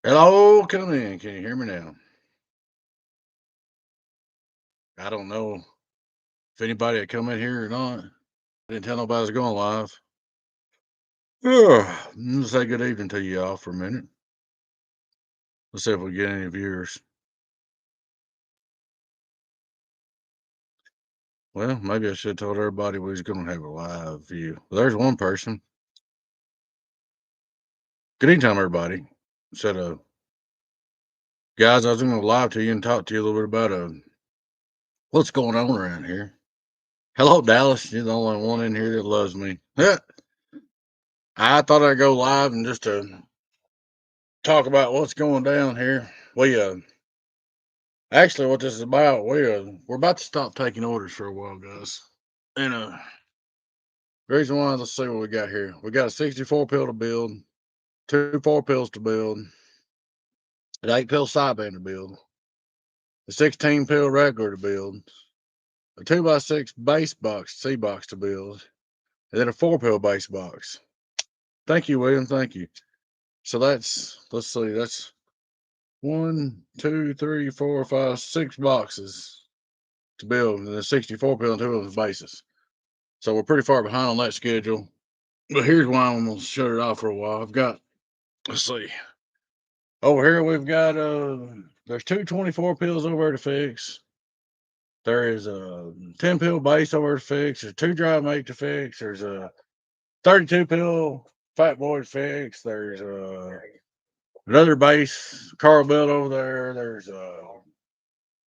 Hello, come in. Can you hear me now? I don't know if anybody had come in here or not. Didn't tell nobody I was going live. Let's say good evening to you all for a minute. Let's see if we get any viewers. Well, maybe I should have told everybody we was going to have a live view. Well, there's one person. Good evening, time, everybody. Said, guys, I was going to live to you and talk to you a little bit about what's going on around here. Hello, Dallas. You're the only one in here that loves me. I thought I'd go live and just talk about what's going down here. We actually what this is about, we're about to stop taking orders for a while, guys. And the reason why, let's see what we got here. We got a 64 pill to build, two 4 pills to build, an 8 pill sideband to build, a 16 pill regular to build, a 2x6 base box C box to build, and then a 4 pill base box. Thank you, William. Thank you. So let's see, that's 1, 2, 3, 4, 5, 6 boxes to build, and the 64 pill and 2 of the bases. So we're pretty far behind on that schedule. But here's why I'm gonna shut it off for a while. I've got, let's see, over here we've got there's two 24 pills over to fix. There is a 10 pill base over to fix. There's two dry make to fix. There's a 32 pill fat boy to fix. There's another base Carl built over there. There's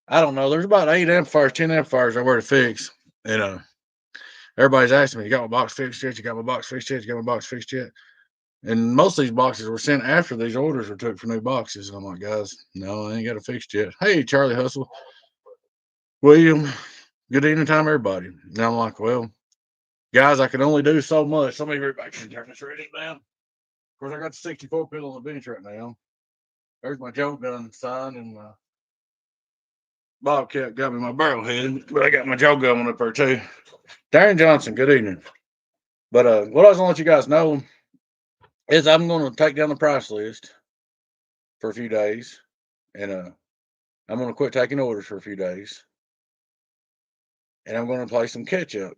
I don't know. There's about 8 amplifiers, 10 amplifiers over to fix. And everybody's asking me, you got my box fixed yet? You got my box fixed yet? You got my box fixed yet? And most of these boxes were sent after these orders were took for new boxes. And I'm like, guys, no, I ain't got it fixed yet. Hey, Charlie Hustle, William, good evening time, everybody. And I'm like, well, guys, I can only do so much. Let me read back and turn this ready down. Of course, I got the 64 pill on the bench right now. There's my Joe gun sign, and my Bobcat got me my barrel head, but I got my Joe gun on up there too. Darren Johnson, good evening. But what I was gonna let you guys know is I'm gonna take down the price list for a few days, and I'm gonna quit taking orders for a few days, and I'm gonna play some catch up.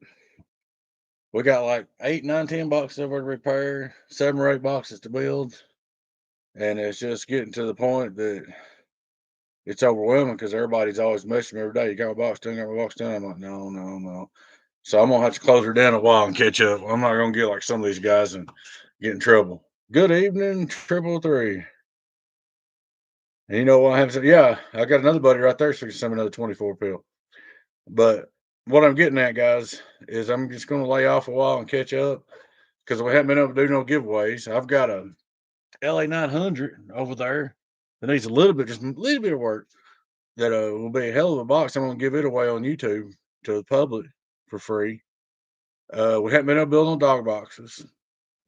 We got like 8, 9, 10 boxes over to repair, 7 or 8 boxes to build, and it's just getting to the point that it's overwhelming because everybody's always messaging me every day. You got my box done, got my box done. I'm like, no, no, no. So I'm gonna have to close her down a while and catch up. I'm not gonna get like some of these guys and get in trouble. Good evening, 333. And you know what I have to say? Yeah, I got another buddy right there, so you can send me another 24 pill. But what I'm getting at, guys, is I'm just gonna lay off a while and catch up because we haven't been able to do no giveaways. I've got a LA 900 over there that needs a little bit, just a little bit of work. That will be a hell of a box. I'm gonna give it away on YouTube to the public for free. We haven't been able to build no dog boxes.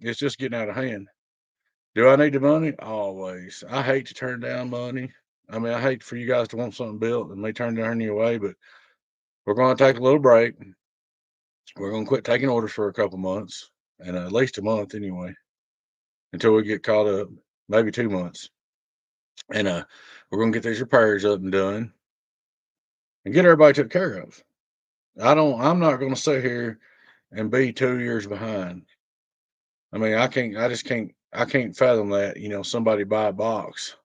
It's just getting out of hand. Do I need the money? Always. I hate to turn down money. I mean, I hate for you guys to want something built and may turn down your way, but we're going to take a little break. We're going to quit taking orders for a couple months and at least a month anyway, until we get caught up, maybe 2 months. And we're going to get these repairs up and done and get everybody took care of. I'm not going to sit here and be 2 years behind. I mean, I can't fathom that, somebody buy a box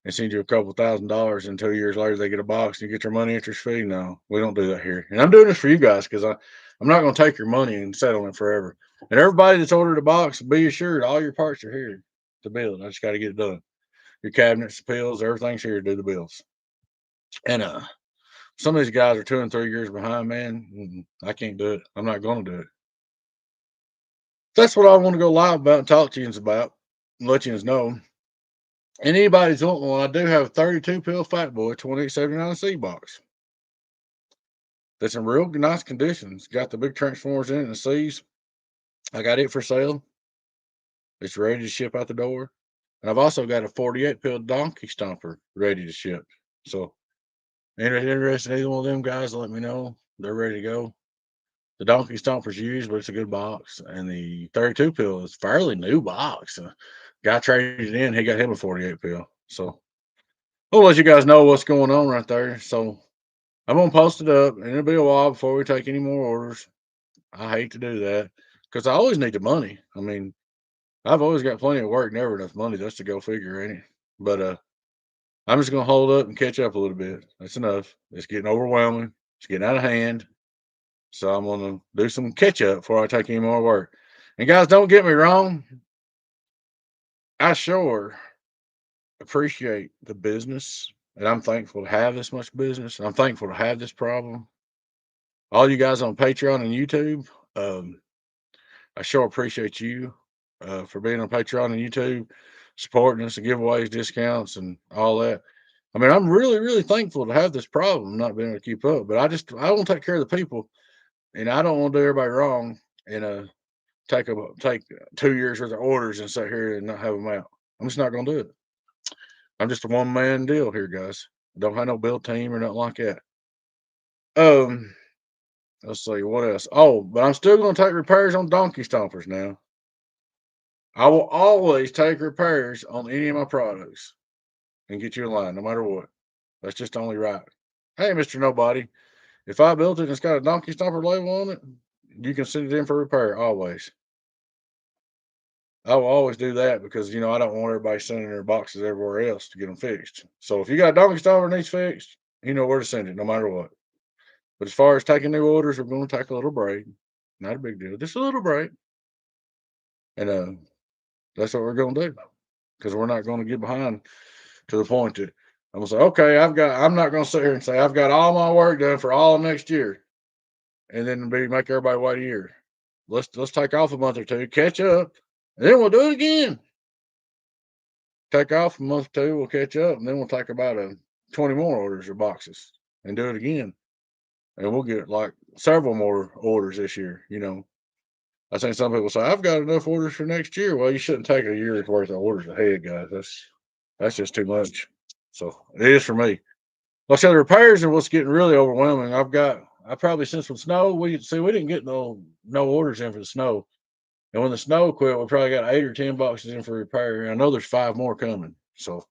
and send you a couple $1,000 and 2 years later they get a box and you get your money interest free. No, we don't do that here. And I'm doing this for you guys because I'm not going to take your money and sit on it forever. And everybody that's ordered a box, be assured all your parts are here to build. I just got to get it done. Your cabinets, the pills, everything's here to do the bills. And some of these guys are 2 and 3 years behind, man. I can't do it. I'm not going to do it. That's what I want to go live about and talk to you about and let you know. And anybody's wanting one, I do have a 32 pill Fat Boy 2879C box. That's in real nice conditions. Got the big transformers in it and the C's. I got it for sale. It's ready to ship out the door. And I've also got a 48 pill Donkey Stomper ready to ship. So, interested in either one of them guys, let me know. They're ready to go. The Donkey Stomper's used, but it's a good box. And the 32 pill is fairly new box. Guy traded it in. He got him a 48 pill. So I'll let you guys know what's going on right there. So I'm gonna post it up, and it'll be a while before we take any more orders. I hate to do that because I always need the money. I mean, I've always got plenty of work, never enough money. That's to go figure, ain't it? But I'm just gonna hold up and catch up a little bit. That's enough. It's getting overwhelming. It's getting out of hand. So I'm gonna do some catch up before I take any more work. And guys, don't get me wrong. I sure appreciate the business, and I'm thankful to have this much business. I'm thankful to have this problem. All you guys on Patreon and YouTube, um, I sure appreciate you for being on Patreon and YouTube, supporting us and giveaways, discounts, and all that. I mean, I'm really, really thankful to have this problem, not being able to keep up. But I want to take care of the people, and I don't want to do everybody wrong and take 2 years worth of orders and sit here and not have them out. I'm just not going to do it. I'm just a one man deal here, guys. Don't have no build team or nothing like that. Um, let's see what else. Oh, but I'm still going to take repairs on donkey stompers now. I will always take repairs on any of my products and get you in line, no matter what. That's just only right. Hey, Mister Nobody, if I built it and it's got a donkey stomper label on it, you can send it in for repair always. I will always do that because I don't want everybody sending their boxes everywhere else to get them fixed. So if you got a donkey stomper that needs fixed, you know where to send it, no matter what. But as far as taking new orders, we're going to take a little break. Not a big deal, just a little break, and that's what we're going to do because we're not going to get behind to the point that I'm gonna say, okay, I'm not gonna sit here and say I've got all my work done for all of next year, and then make everybody wait a year. Let's take off a month or two, catch up, and then we'll do it again. Take off a month or two, we'll catch up, and then we'll take about 20 more orders or boxes and do it again, and we'll get like several more orders this year. I think some people say I've got enough orders for next year. Well, you shouldn't take a year's worth of orders ahead, guys. That's just too much. So it is for me. Like I said, the repairs are what's getting really overwhelming. I probably since some snow, we didn't get no orders in for the snow. And when the snow quit, we probably got 8 or 10 boxes in for repair. And I know there's 5 more coming. So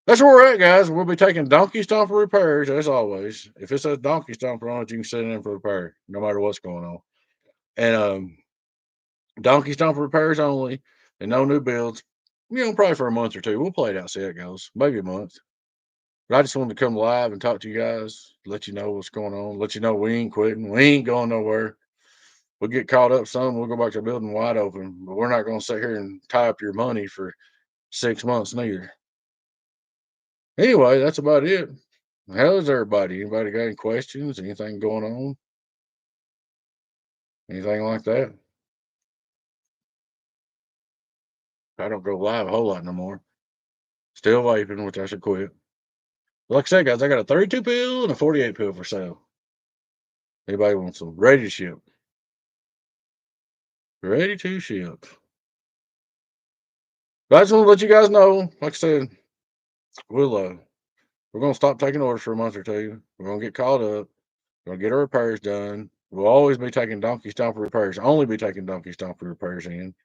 that's where we're at, guys. We'll be taking donkey stomper repairs as always. If it says donkey stomper on it, you can send it in for repair, no matter what's going on. And donkey stomper repairs only, and no new builds. Probably for a month or two. We'll play it out, see how it goes. Maybe a month. But I just wanted to come live and talk to you guys, let you know what's going on, let you know we ain't quitting, we ain't going nowhere. We'll get caught up some, we'll go back to the building wide open, but we're not going to sit here and tie up your money for 6 months neither. Anyway, that's about it. How is everybody? Anybody got any questions? Anything going on? Anything like that? I don't go live a whole lot no more. Still vaping, which I should quit. Like I said, guys, I got a 32 pill and a 48 pill for sale. Anybody wants them? Ready to ship. Ready to ship. But I just want to let you guys know, like I said, we're gonna stop taking orders for a month or two. We're gonna get caught up. We're gonna get our repairs done. We'll always be taking donkey stomper repairs. Only be taking donkey stomper repairs in,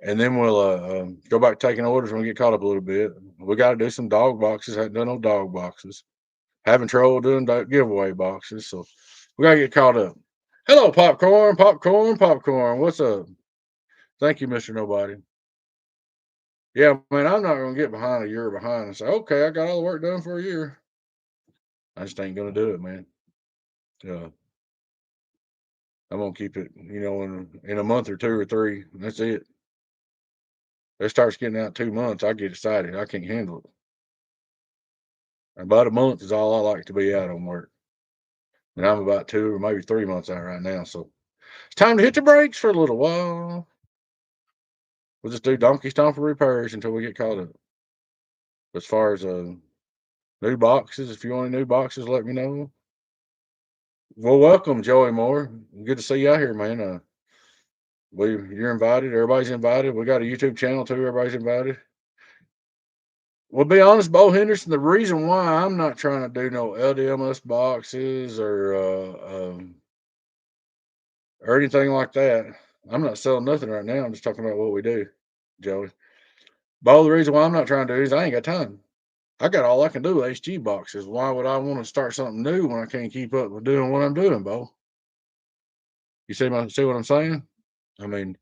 and then we'll go back taking orders when we get caught up a little bit. We got to do some dog boxes. Haven't done no dog boxes. Having trouble doing giveaway boxes, so we gotta get caught up. Hello, popcorn, popcorn, popcorn. What's up? Thank you, Mister Nobody. Yeah, man, I'm not gonna get behind a year behind and say, okay, I got all the work done for a year. I just ain't gonna do it, man. Uh, I'm gonna keep it, in a month or two or three. That's it. It starts getting out 2 months. I get excited. I can't handle it. About a month is all I like to be out on work, and I'm about 2 or maybe 3 months out right now. So it's time to hit the brakes for a little while. We'll just do donkey stomper repairs until we get caught up. As far as new boxes, if you want any new boxes, let me know. Well, welcome, Joey Moore. Good to see you out here, man. You're invited. Everybody's invited. We got a YouTube channel too. Everybody's invited. Well, be honest, Bo Henderson. The reason why I'm not trying to do no LDMOS boxes or anything like that, I'm not selling nothing right now. I'm just talking about what we do, Joey. But the reason why I'm not trying to do is I ain't got time. I got all I can do with HG boxes. Why would I want to start something new when I can't keep up with doing what I'm doing, Bo? You see what I'm saying? I mean,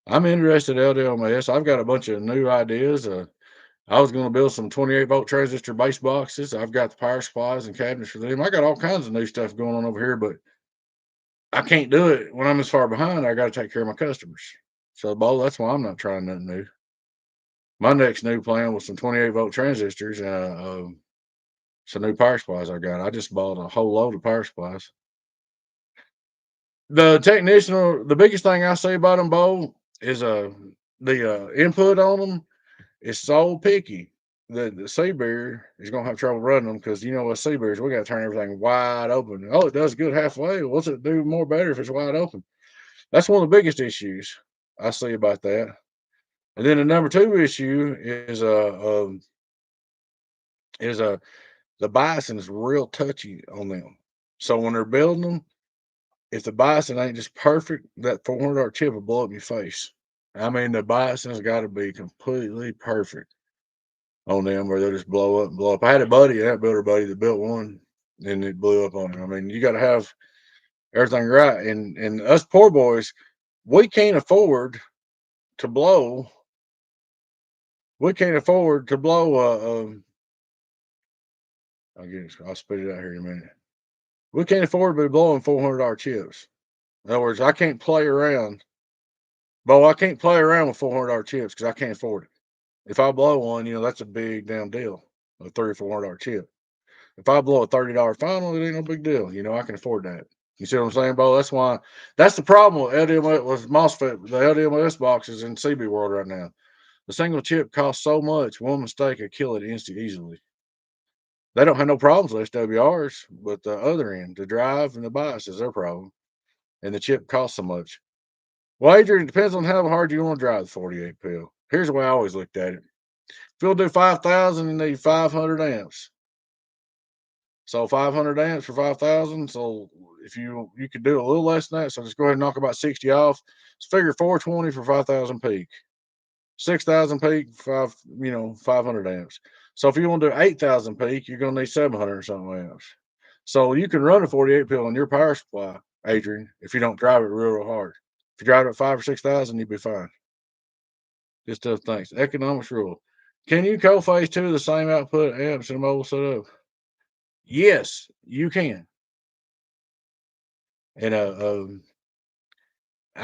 I'm interested in LDMOS. I've got a bunch of new ideas. I was going to build some 28-volt transistor base boxes. I've got the power supplies and cabinets for them. I got all kinds of new stuff going on over here, but I can't do it when I'm this far behind. I got to take care of my customers. So, Bo, that's why I'm not trying nothing new. My next new plan was some 28-volt transistors and some new power supplies I got. I just bought a whole load of power supplies. The biggest thing I say about them, Bo, is the input on them is so picky that the Seabeer is gonna have trouble running them because you know what Seabeers, we gotta turn everything wide open. Oh, it does good halfway. What's it do more better if it's wide open? That's one of the biggest issues I see about that. And then the number two issue is the bison is real touchy on them. So when they're building them, if the bison ain't just perfect, that $400 chip will blow up your face. I mean, the bison's got to be completely perfect on them, or they'll just blow up and blow up. I had a buddy, that builder buddy, that built one, and it blew up on him. I mean, you got to have everything right, and us poor boys, we can't afford to blow. We can't afford to blow. I'll spit it out here in a minute. We can't afford to be blowing $400 chips. In other words, I can't play around. Bo, I can't play around with $400 chips because I can't afford it. If I blow one, that's a big damn deal. A $300 or $400 chip. If I blow a $30 final, it ain't no big deal. I can afford that. You see what I'm saying, Bo? That's the problem with LDMOS with MOSFET, the LDMOS boxes in CB world right now. The single chip costs so much, one mistake could kill it easily. They don't have no problems with SWRs, but the other end, the drive and the bias is their problem. And the chip costs so much. Well, Adrian, it depends on how hard you want to drive the 48 pill. Here's the way I always looked at it. If you'll do 5,000, you need 500 amps. So 500 amps for 5,000. So if you could do a little less than that, so just go ahead and knock about 60 off. Let's figure 420 for 5,000 peak, 6,000 peak, 500 amps. So if you want to do 8,000 peak, you're gonna need 700 or something amps. So you can run a 48 pill on your power supply, Adrian, if you don't drive it real hard. If you drive it at 5 or 6,000, you'll be fine. Just tough things. Economics rule. Can you co-phase two the same output amps in a mobile setup? Yes, you can. And I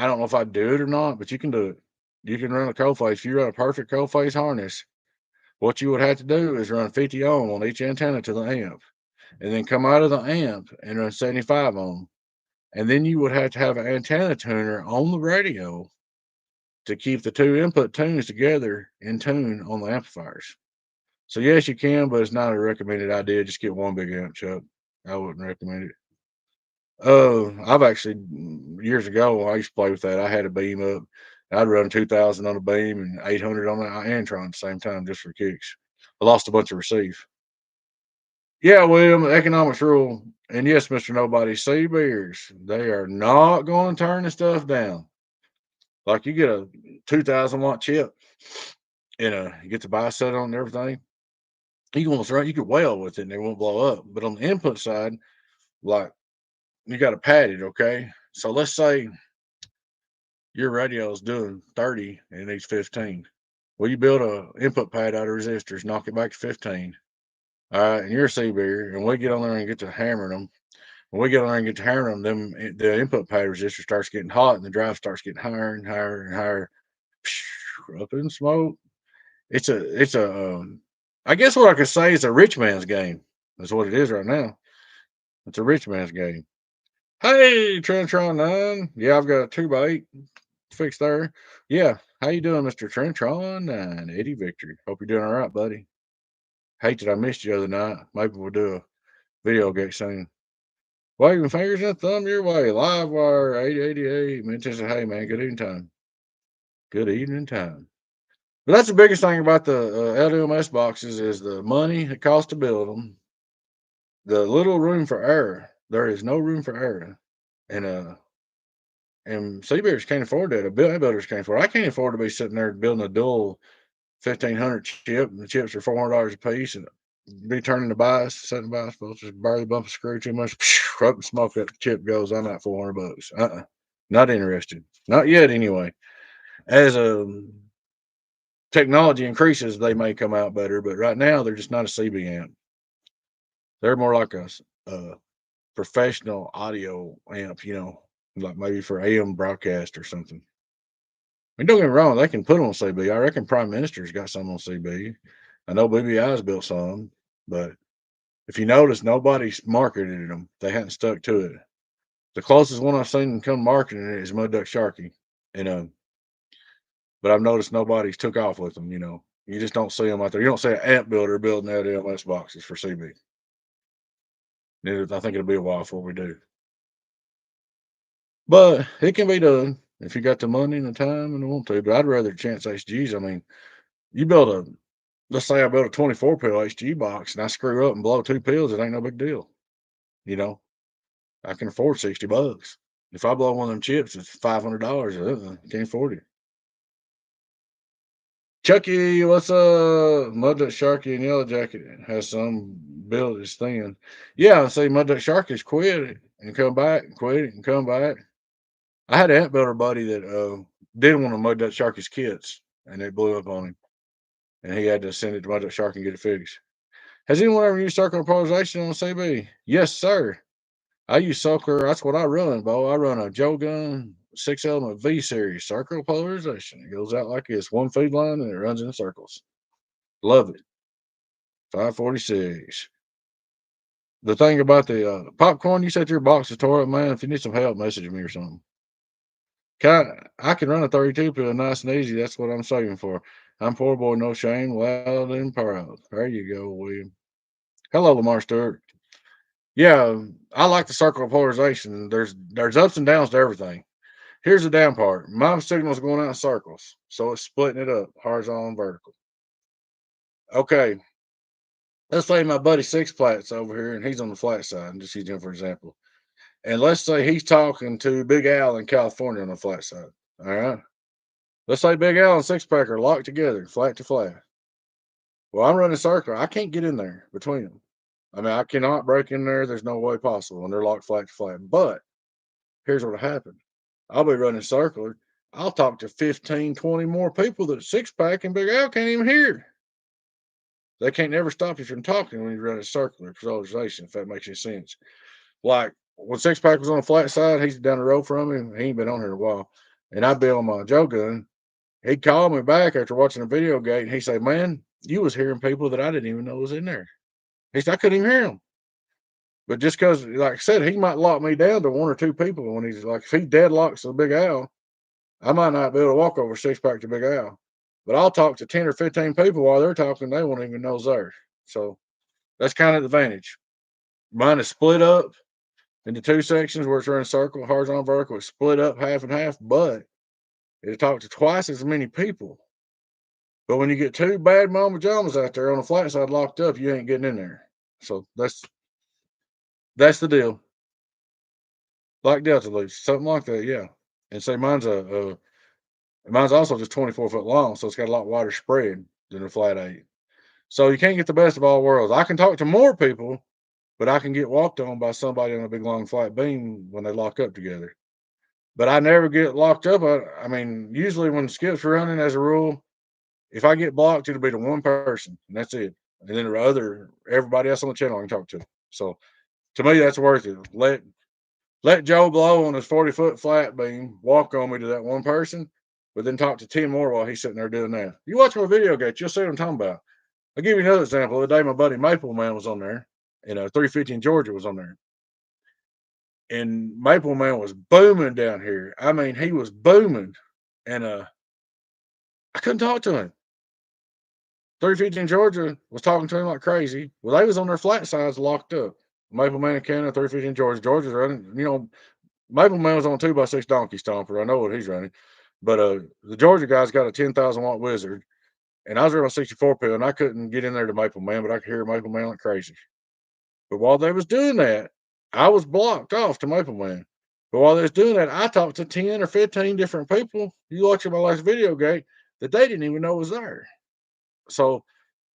don't know if I do it or not, but you can do it. You can run a co-phase. If you run a perfect co-phase harness, what you would have to do is run 50 ohm on each antenna to the amp, and then come out of the amp and run 75 ohm. And then you would have to have an antenna tuner on the radio to keep the two input tunes together in tune on the amplifiers. So yes, you can, but it's not a recommended idea. Just get one big amp, Chuck. I wouldn't recommend it. I've actually years ago I used to play with that. I had a beam up. I'd run 2,000 on a beam and 800 on an Antron at the same time just for kicks. I lost a bunch of receive. Yeah, William, economics rule. And yes, Mr. Nobody, C beers, they are not going to turn the stuff down. Like you get a 2,000-watt chip and you get the buy set on and everything. You can almost run, you could wail with it and it won't blow up. But on the input side, like you got to pad it, okay? So let's say your radio is doing 30 and it needs 15. Well, you build a input pad out of resistors, knock it back to 15. All right, and you're a C beer, and we get on there and get to hammering them. When we get on there and get to hammering them, the input pad resistor starts getting hot and the drive starts getting higher and higher and higher. Up in smoke. It's a I guess what I could say is a rich man's game. That's what it is right now. It's a rich man's game. Hey, Trentron 9. Yeah, I've got a 2x8 fixed there. Yeah. How you doing, Mr. Trentron 9? Eddie Victory. Hope you're doing all right, buddy. Hate that I missed you the other night. Maybe we'll do a video game soon. Waving fingers and thumb your way. Live wire 888. Mentions hey man, good evening time. Good evening time. But that's the biggest thing about the LDMS boxes is the money it costs to build them. The little room for error. There is no room for error. And Seabears can't afford that. Builders can't afford it. I can't afford to be sitting there building a dual 1,500 chip, and the chips are $400 a piece, and be turning the bias, setting the bias bolts, just barely bump a screw too much, up and smoke that chip goes. I'm at $400. Not interested. Not yet, anyway. As technology increases, they may come out better, but right now they're just not a CB amp. They're more like a professional audio amp, like maybe for AM broadcast or something. I mean, don't get me wrong, they can put on CB. I reckon Prime Minister's got some on CB. I know BBI's built some, but if you notice, nobody's marketed them. They hadn't stuck to it. The closest one I've seen them come marketing it is Mud Duck Sharky, and but I've noticed nobody's took off with them. You just don't see them out there. You don't see an amp builder building LDMOS boxes for CB. I think it'll be a while before we do, but it can be done if you got the money and the time and the want to. But I'd rather chance HGs. I mean, you build a let's say I build a 24 pill HG box and I screw up and blow 2 pills, it ain't no big deal. You know, I can afford $60. If I blow one of them chips, it's $500. Can't afford it. Chucky, what's Mud Duck Sharky and Yellow Jacket has some build his thing. Yeah, see, Mud Duck Sharky's quit and come back, and quit it and come back. I had an amp builder buddy that did one of Mud Duck Sharky's kits, and it blew up on him, and he had to send it to Mud Duck Sharky and get it fixed. Has anyone ever used circular polarization on CB? Yes, sir. I use circular. That's what I run, Bo. I run a Joe Gun 6-element V series circular polarization. It goes out like this, one feed line, and it runs in circles. Love it. 546. The thing about the popcorn, you said your box is tore up, man. If you need some help, message me or something. I can run a 32 pill nice and easy. That's what I'm saving for. I'm poor boy, no shame, loud and proud. There you go, William. Hello, Lamar Stewart. Yeah, I like the circle of polarization. There's ups and downs to everything. Here's the down part. My signal's going out in circles, so it's splitting it up, horizontal and vertical. Okay, let's say my buddy Six Plat's over here, and he's on the flat side. I'm just using him for example. And let's say he's talking to Big Al in California on the flat side. All right. Let's say Big Al and Six Pack are locked together, flat to flat. Well, I'm running circle. I can't get in there between them. I mean, I cannot break in there. There's no way possible. And they're locked flat to flat. But here's what happened. I'll be running circular. I'll talk to 15, 20 more people that Six Pack and Big Al can't even hear. They can't never stop you from talking when you run a circular polarization, if that makes any sense. Like when Six Pack was on the flat side, he's down the road from him. He ain't been on here in a while. And I'd be on my Joe Gun. He'd call me back after watching a video gate, and he'd say, "Man, you was hearing people that I didn't even know was in there." He said, "I couldn't even hear them." But just because, like I said, he might lock me down to one or two people when he's like, if he deadlocks the Big Al, I might not be able to walk over Six Pack to Big Al. But I'll talk to 10 or 15 people while they're talking. They won't even know it's there. So that's kind of the advantage. Mine is split up into two sections where it's running circle, horizontal, vertical. It's split up half and half, but it'll talk to twice as many people. But when you get two bad mama jamas out there on the flat side locked up, you ain't getting in there. So that's the deal. Like Delta Leaf, something like that, yeah. And say mine's also just 24 foot long, so it's got a lot wider spread than a flat 8. So you can't get the best of all worlds. I can talk to more people, but I can get walked on by somebody on a big long flat beam when they lock up together. But I never get locked up. I mean, usually when Skip's running, as a rule, if I get blocked, it'll be to one person, and that's it. And then everybody else on the channel I can talk to. So to me, that's worth it. Let Joe blow on his 40-foot flat beam, walk on me to that one person, but then talk to 10 more while he's sitting there doing that. You watch my video, Gate, you'll see what I'm talking about. I'll give you another example. The day my buddy Maple Man was on there, and 350 in Georgia was on there. And Maple Man was booming down here. I mean, he was booming. And I couldn't talk to him. 350 in Georgia was talking to him like crazy. Well, they was on their flat sides locked up. Maple Man and Canada, 350 in Georgia. Georgia's running, Maple Man was on 2x6 Donkey Stomper. I know what he's running. But the Georgia guy's got a 10,000 watt Wizard. And I was running a 64 pill, and I couldn't get in there to Maple Man, but I could hear Maple Man like crazy. But while they was doing that, I was blocked off to Maple Man. But while they was doing that, I talked to 10 or 15 different people. You watching my last video, Gate, that they didn't even know was there. So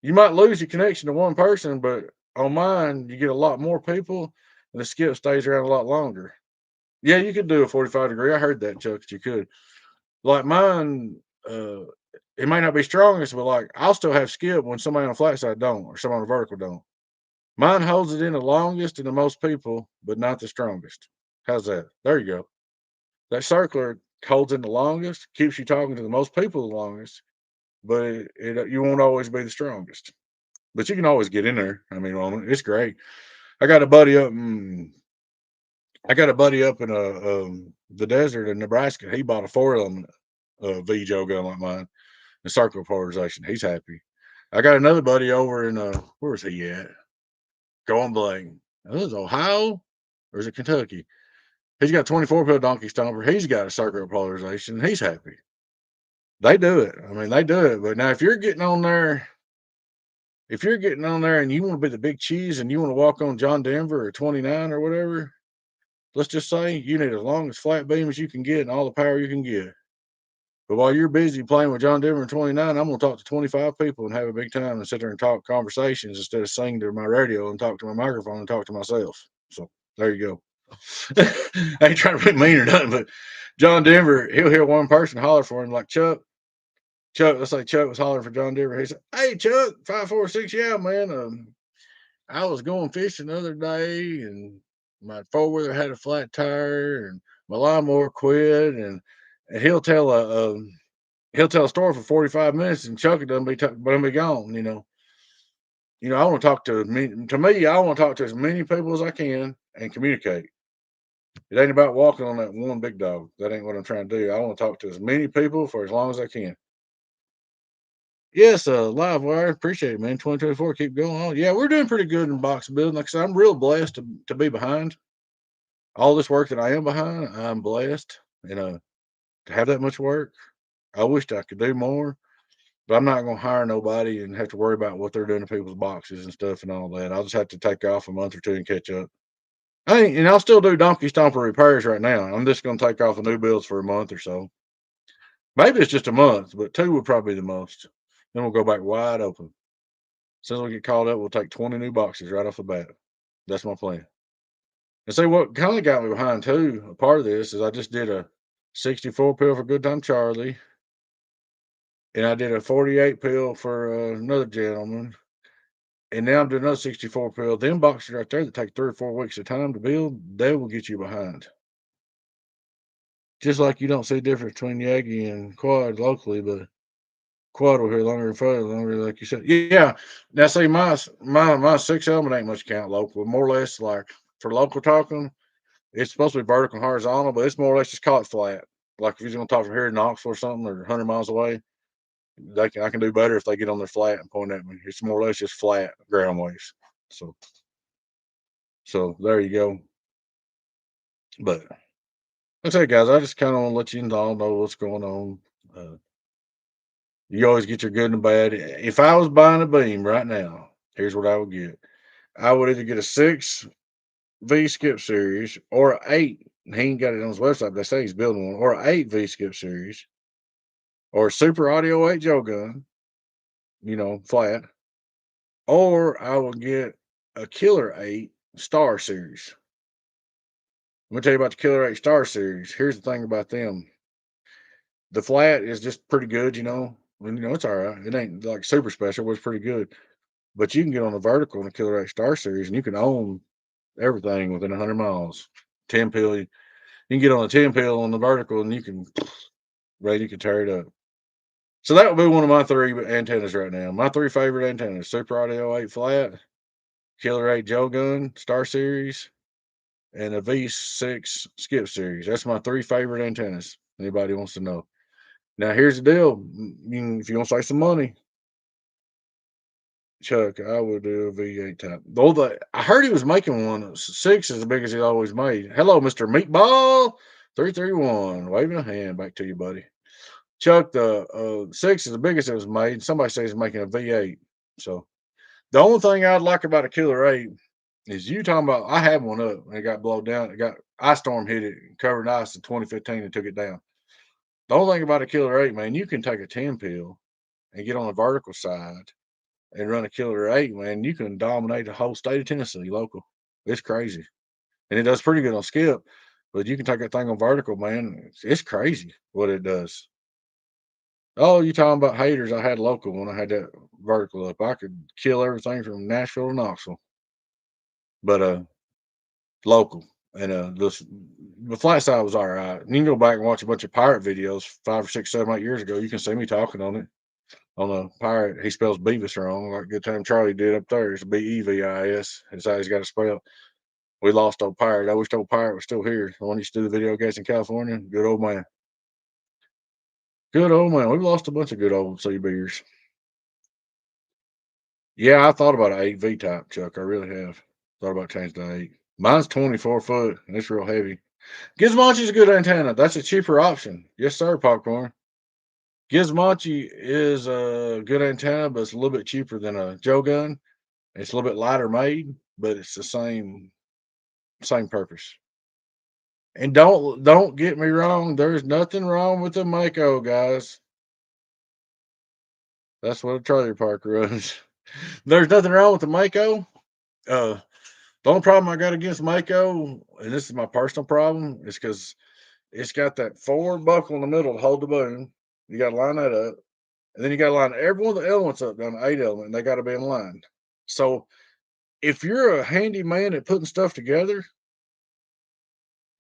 you might lose your connection to one person, but on mine, you get a lot more people and the skip stays around a lot longer. Yeah, you could do a 45 degree. I heard that, Chuck, that you could. Like mine, uh, it may not be strongest, but like I'll still have skip when somebody on the flat side don't, or somebody on the vertical don't. Mine holds it in the longest and the most people, but not the strongest. How's that? There you go. That circular holds in the longest, keeps you talking to the most people the longest, but you won't always be the strongest. But you can always get in there. I mean, it's great. I got a buddy up in I got a buddy up in the desert in Nebraska. He bought a 4 element VJO gun like mine, the circular polarization. He's happy. I got another buddy over in where's he at? Going Blank. This is Ohio or is it Kentucky? He's got 24 pill donkey stomper. He's got a circular polarization. He's happy. They do it. I mean, they do it. But now, if you're getting on there and you want to be the big cheese and you want to walk on John Denver or 29 or whatever, let's just say you need as long as flat beam as you can get and all the power you can get. But while you're busy playing with John Denver and 29, I'm going to talk to 25 people and have a big time and sit there and talk conversations instead of sing to my radio and talk to my microphone and talk to myself. So there you go. I ain't trying to be mean or nothing, but John Denver, he'll hear one person holler for him like Chuck, let's say Chuck was hollering for John Denver. He said, "Hey Chuck, 546, yeah, man. I was going fishing the other day and my four wheeler had a flat tire and my lawnmower quit and he'll tell a story for 45 minutes and Chuck done be gone, you know. I want to talk to me, I want to talk to as many people as I can and communicate. It ain't about walking on that one big dog. That ain't what I'm trying to do. I want to talk to as many people for as long as I can. Yes, live wire. Appreciate it, man. 2024, keep going on. Yeah, we're doing pretty good in box building. Like I said, I'm real blessed to be behind all this work that I am behind. I'm blessed, to have that much work. I wished I could do more, but I'm not going to hire nobody and have to worry about what they're doing to people's boxes and stuff and all that. I'll just have to take off a month or two and catch up. And I'll still do donkey stomper repairs right now. I'm just going to take off the new builds for a month or so. Maybe it's just a month, but two would probably be the most. Then we'll go back wide open. As soon as we get called up, we'll take 20 new boxes right off the bat. That's my plan. And see what kind of got me behind too. A part of this is I just did a 64 pill for Good Time Charlie, and I did a 48 pill for another gentleman, and now I'm doing another 64 pill. Them boxes right there that take 3 or 4 weeks of time to build, they will get you behind. Just like you don't see the difference between Yagi and Quad locally, but Quad will hear longer and further, longer, like you said. Yeah. Now, see, my 6 element ain't much count local. More or less, like for local talking, it's supposed to be vertical and horizontal, but it's more or less just call it flat. Like if you're going to talk from here in Knoxville or something or 100 miles away, I can do better if they get on their flat and point at me. It's more or less just flat ground waves. So, so there you go. But like I say, guys, I just kind of want to let you all know what's going on. Uh, you always get your good and bad. If I was buying a beam right now, here's what I would get. I would either get a 6V skip series or a 8. He ain't got it on his website, but they say he's building one, or a 8V skip series or a super audio 8 Joe gun, flat. Or I will get a Killer 8 Star Series. I'm gonna tell you about the Killer 8 Star Series. Here's the thing about them. The flat is just pretty good, and it's all right. It ain't like super special, but it's pretty good. But you can get on the vertical in the Killer 8 Star Series and you can own everything within 100 miles. 10 pill, you can get on a 10 pill on the vertical and you can tear it up. So that would be one of my three antennas right now. My three favorite antennas: Super Audio 8 flat, Killer 8 Joe Gun Star Series, and a V6 Skip Series. That's my three favorite antennas. Anybody wants to know? Now here's the deal. If you want to save some money, Chuck, I would do a V8 type. Though I heard he was making one. Six is as big as he always made. Hello, Mr. Meatball 331. Waving a hand back to you, buddy. Chuck, the 6 is the biggest it was made. Somebody says he's making a V8. So the only thing I'd like about a Killer 8 is you talking about. I had one up and it got blown down. It got ice storm hit it, covered in ice in 2015 and took it down. The only thing about a Killer 8, man, you can take a 10 pill and get on the vertical side and run a killer 8, man, you can dominate the whole state of Tennessee local. It's crazy. And it does pretty good on skip, but you can take that thing on vertical, man. It's crazy what it does. Oh, you talking about haters? I had local when I had that vertical up. I could kill everything from Nashville to Knoxville, but local. And the flat side was all right. You can go back and watch a bunch of pirate videos 5 or 6, 7, 8 years ago. You can see me talking on it on a pirate. He spells Beavis wrong, like Good Time Charlie did up there. It's Bevis. That's how he's got to spell. We lost old pirate. I wish old pirate was still here. The one who used to do the video games in California. Good old man. Good old man. We've lost a bunch of good old CBers. Yeah, I thought about an 8V type, Chuck. I really have. Thought about changing to 8. Mine's 24 foot and it's real heavy. Gizmochi's a good antenna. That's a cheaper option. Yes, sir, Popcorn. Gizmochi is a good antenna, but it's a little bit cheaper than a Joe gun. It's a little bit lighter made, but it's the same purpose. And don't get me wrong, there's nothing wrong with the Mako, guys. That's what a trailer park runs. There's nothing wrong with the Mako. The only problem I got against Mako, and this is my personal problem, is because it's got that forward buckle in the middle to hold the boom. You got to line that up. And then you got to line every one of the elements up down to 8 element, and they got to be in line. So if you're a handy man at putting stuff together,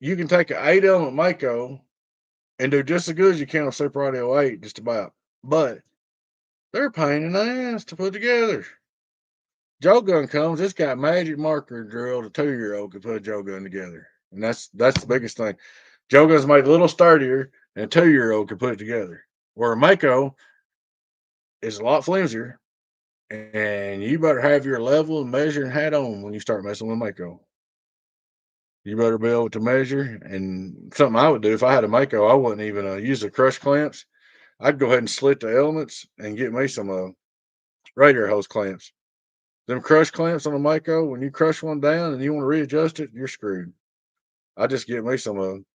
you can take an 8 element Mako and do just as good as you can on Super Audio 8, just about. But they're a pain in the ass to put together. Joe gun comes, it's got magic marker drilled. A 2-year-old can put a Joe gun together. And that's the biggest thing. Joe gun's made a little sturdier, and a 2-year-old can put it together. Where a Mako is a lot flimsier, and you better have your level and measuring hat on when you start messing with Mako. You better be able to measure. And something I would do if I had a Mako, I wouldn't even use the crush clamps. I'd go ahead and slit the elements and get me some radiator hose clamps. Them crush clamps on a Mako, when you crush one down and you want to readjust it, you're screwed. I just get me some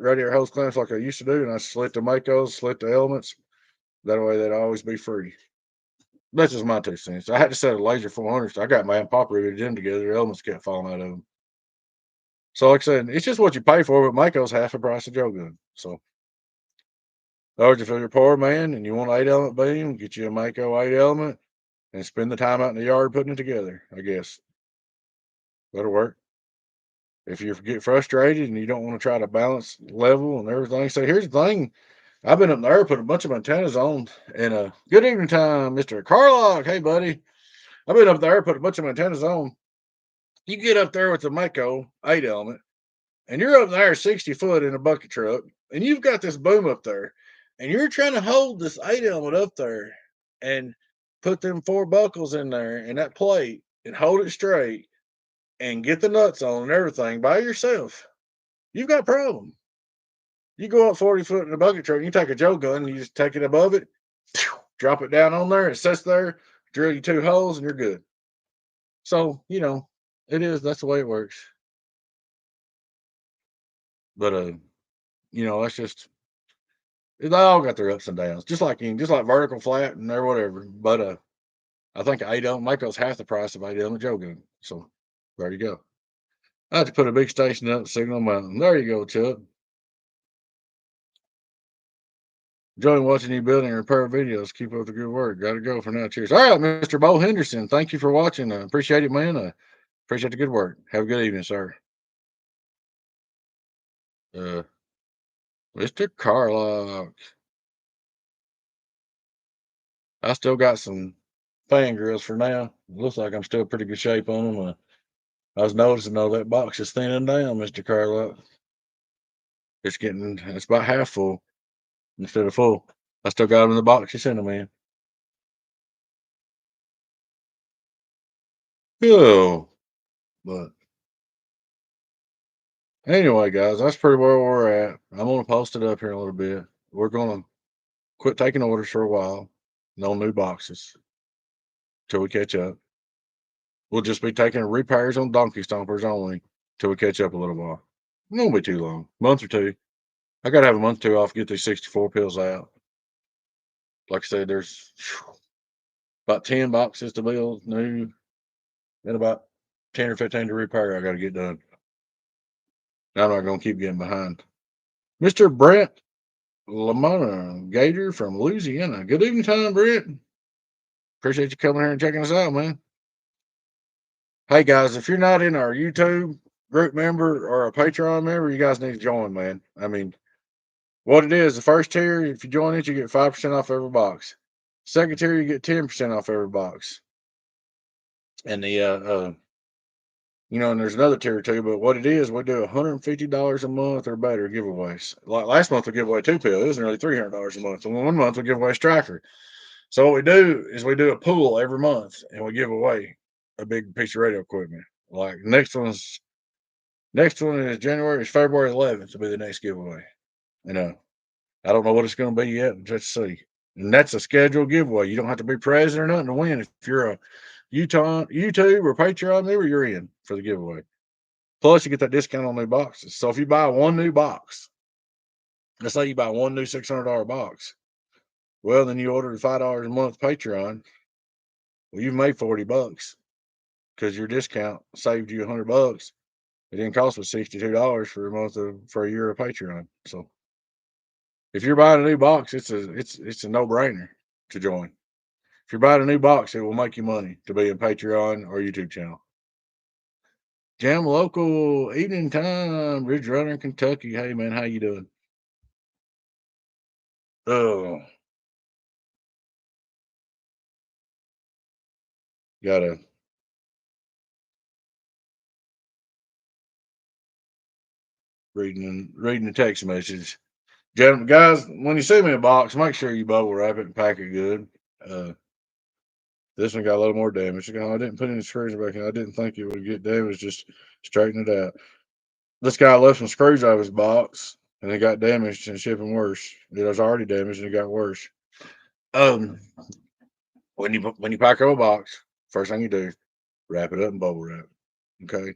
radiator hose clamps like I used to do, and I slit the Makos, slit the elements. That way they'd always be free. That's just my 2 cents. I had to set a laser 400. So I got my pop riveted them together. The elements kept falling out of them. So like I said, it's just what you pay for, but Mako's half the price of Joe gun. So or if you're a poor man and you want an 8 element beam, get you a Mako 8 element and spend the time out in the yard putting it together, I guess. That'll work. If you get frustrated and you don't want to try to balance level and everything. So here's the thing. I've been up there, put a bunch of antennas on, and good evening time, Mr. Carlock. Hey, buddy. I've been up there, put a bunch of antennas on. You get up there with the Mako 8 element, and you're up there 60 foot in a bucket truck, and you've got this boom up there, and you're trying to hold this 8 element up there and put them 4 buckles in there and that plate and hold it straight and get the nuts on and everything by yourself. You've got a problem. You go up 40 foot in a bucket truck, and you take a Joe gun, and you just take it above it, drop it down on there, it sits there, drill you 2 holes, and you're good. So, that's the way it works. But that's just they all got their ups and downs, just like vertical, flat, and there whatever. But I think 8 element Mako's half the price of 8 element Joe gun. So there you go. I have to put a big station up, Signal Mountain. There you go, Chuck. Enjoying watching you build and repair videos. Keep up the good work. Got to go for now. Cheers. All right, Mr. Bo Henderson. Thank you for watching. Appreciate it, man. Appreciate the good work. Have a good evening, sir. Uh, Mr. Carlock. I still got some fan grills for now. Looks like I'm still pretty good shape on them. I was noticing though that box is thinning down, Mr. Carlock. It's about half full instead of full. I still got them in the box you sent them in. Oh, but anyway, guys, that's pretty where we're at. I'm gonna post it up here in a little bit. We're gonna quit taking orders for a while. No new boxes till we catch up. We'll just be taking repairs on donkey stompers only till we catch up a little while. It won't be too long, month or two. I gotta have a month or two off to get these 64 pills out. Like I said, there's about 10 boxes to build new, and about 10 or 15 to repair. I got to get done. I'm not going to keep getting behind. Mr. Brent Lamona Gator from Louisiana. Good evening time, Brent. Appreciate you coming here and checking us out, man. Hey guys, if you're not in our YouTube group member or a Patreon member, you guys need to join, man. I mean, what it is, the first tier, if you join it, you get 5% off every box. Second tier, you get 10% off every box. And and there's another tier too, but what it is, we do $150 a month or better giveaways. Like last month, we give away 2 pills. It was nearly $300 a month. So 1 month, we give away a striker. So what we do is we do a pool every month, and we give away a big piece of radio equipment. Like next one is January. It's February 11th to be the next giveaway. I don't know what it's going to be yet. Let's see. And that's a scheduled giveaway. You don't have to be present or nothing to win. If you're a YouTube or Patreon member, you're in for the giveaway. Plus, you get that discount on new boxes. So if you buy one new box, let's say you buy one new $600 box, well, then you order the $5 a month Patreon. Well, you've made $40 because your discount saved you $100. It didn't cost us $62 for a year of Patreon. So if you're buying a new box, it's a no-brainer to join. If you're buying a new box, it will make you money to be in Patreon or YouTube channel. Jam local evening time, Ridge Runner, Kentucky. Hey man, how you doing? Oh, gotta reading the text message. Gentlemen, guys, when you send me a box, make sure you bubble wrap it and pack it good. This one got a little more damage. I didn't put any screws back in. I didn't think it would get damaged. Just straighten it out. This guy left some screws out of his box, and it got damaged and shipping worse. It was already damaged and it got worse. Um, when you pack up a box, first thing you do, wrap it up and bubble wrap. Okay,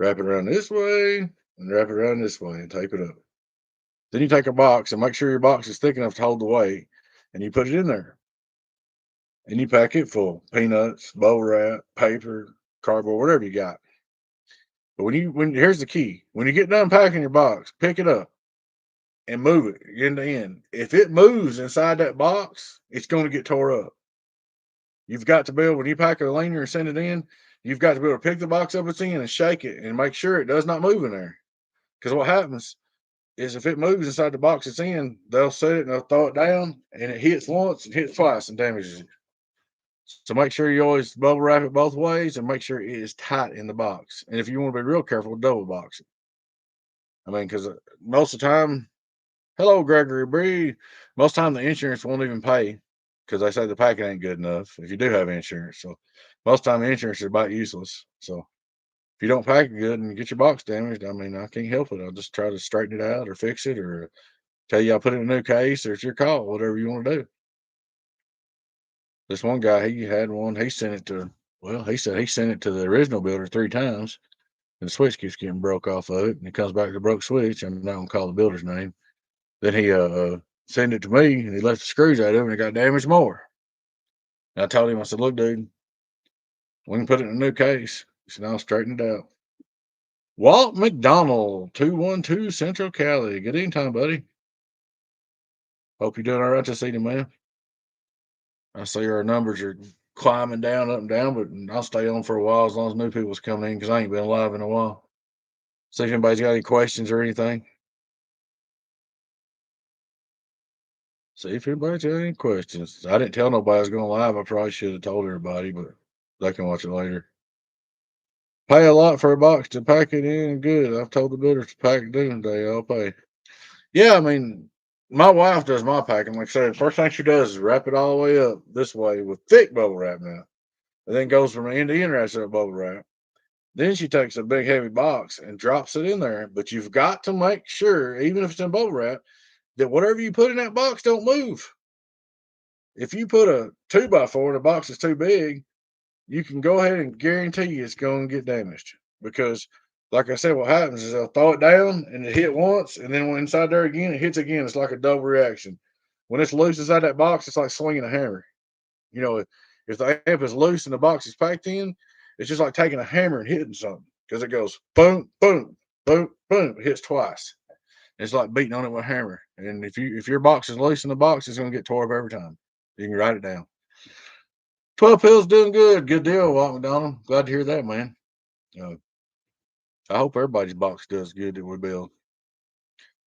wrap it around this way and wrap it around this way and tape it up. Then you take a box and make sure your box is thick enough to hold the weight, and you put it in there, and you pack it full: peanuts, bubble wrap, paper, cardboard, whatever you got. But when here's the key: when you get done packing your box, pick it up and move it end to end. If it moves inside that box, it's going to get tore up. You've got to be able, when you pack a liner and send it in, you've got to be able to pick the box up it's in and shake it and make sure it does not move in there. Because what happens is if it moves inside the box it's in, they'll set it and they'll throw it down, and it hits once and hits twice and damages it. So make sure you always bubble wrap it both ways and make sure it is tight in the box. And if you want to be real careful, double box it. I mean, because most of the time, hello, Gregory Bree. Most of the time, the insurance won't even pay because they say the packet ain't good enough if you do have insurance. So most of the time, the insurance is about useless. So if you don't pack it good and you get your box damaged, I mean, I can't help it. I'll just try to straighten it out or fix it or tell you I'll put it in a new case, or it's your call, whatever you want to do. This one guy, he had one. He sent it to, well, he said he sent it to the original builder 3 times, and the switch keeps getting broke off of it, and it comes back to the broke switch. I'm not gonna call the builder's name. Then he sent it to me, and he left the screws out of it, and it got damaged more. And I told him, I said, look, dude, we can put it in a new case. He said, I'll straighten it out. Walt McDonald, 212 Central Cali. Good evening time, buddy. Hope you're doing all right this evening, man. I see our numbers are climbing down, up and down, but I'll stay on for a while as long as new people's coming in because I ain't been live in a while. See if anybody's got any questions or anything. See if anybody's got any questions. I didn't tell nobody I was going live. I probably should have told everybody, but they can watch it later. Pay a lot for a box to pack it in. Good. I've told the builders to pack it in today. I'll pay. Yeah, I mean, my wife does my packing. Like I said, the first thing she does is wrap it all the way up this way with thick bubble wrap now. And then goes from end to end wraps up bubble wrap. Then she takes a big heavy box and drops it in there. But you've got to make sure, even if it's in bubble wrap, that whatever you put in that box don't move. If you put a 2x4 in a box that's too big, you can go ahead and guarantee you it's going to get damaged. Because, like I said, what happens is they'll throw it down and it hit once, and then when inside there again, it hits again. It's like a double reaction. when it's loose inside that box, it's like swinging a hammer. You know, if the amp is loose and the box is packed in, it's just like taking a hammer and hitting something because it goes boom, boom, boom, boom. It hits twice. It's like beating on it with a hammer. And if your box is loose in the box, it's going to get tore up every time. You can write it down. 12 pills doing good. Good deal, Walt McDonald. Glad to hear that, man. Uh, I hope everybody's box does good that we build.